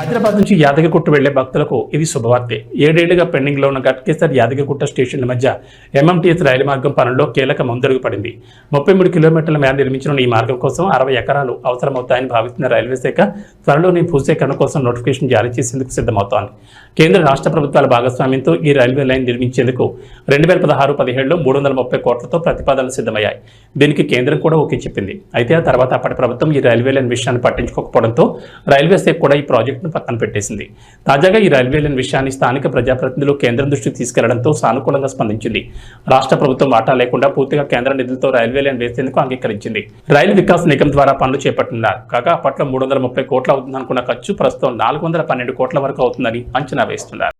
హైదరాబాద్ నుంచి యాదగిరిగుట్ట వెళ్లే భక్తులకు ఇది శుభవార్తే. 7 ఏళ్లుగా పెండింగ్లో ఉన్న ఘట్కేసర్ యాదగిరిగుట్ట స్టేషన్ల మధ్య ఎంఎంటీఎస్ రైలు మార్గం పనుల్లో కీలక ముందడుగు పడింది. 33 కిలోమీటర్ల మేర నిర్మించిన ఈ మార్గం కోసం 60 ఎకరాలు అవసరమవుతాయని భావిస్తున్న రైల్వే శాఖ త్వరలోనే భూసేకరణ కోసం నోటిఫికేషన్ జారీ చేసేందుకు సిద్ధమవుతోంది. కేంద్ర రాష్ట్ర ప్రభుత్వాల భాగస్వామ్యంతో ఈ రైల్వే లైన్ నిర్మించేందుకు 2016-17లో 330 కోట్లతో ప్రతిపాదనలు సిద్ధమయ్యాయి. దీనికి కేంద్రం కూడా ఓకే చెప్పింది. అయితే ఆ తర్వాత అప్పటి ప్రభుత్వం ఈ రైల్వే లైన్ విషయాన్ని పట్టించుకోకపోవడంతో రైల్వే శాఖ కూడా ఈ ప్రాజెక్టును పక్కన పెట్టేసింది. తాజాగా ఈ రైల్వే లైన్ విషయాన్ని స్థానిక ప్రజాప్రతినిధులు కేంద్రం దృష్టికి తీసుకెళ్లడంతో సానుకూలంగా స్పందించింది. రాష్ట్ర ప్రభుత్వం వాటా లేకుండా పూర్తిగా కేంద్ర నిధులతో రైల్వే లైన్ వేసేందుకు అంగీకరించింది. రైలు వికాస్ నిగమ్ ద్వారా పనులు చేపట్టనున్నారు. కాగా అప్పట్లో 330 కోట్లు అవుతుందనుకున్న ఖర్చు ప్రస్తుతం 412 కోట్ల వరకు అవుతుందని అంచనా వేస్తున్నారు.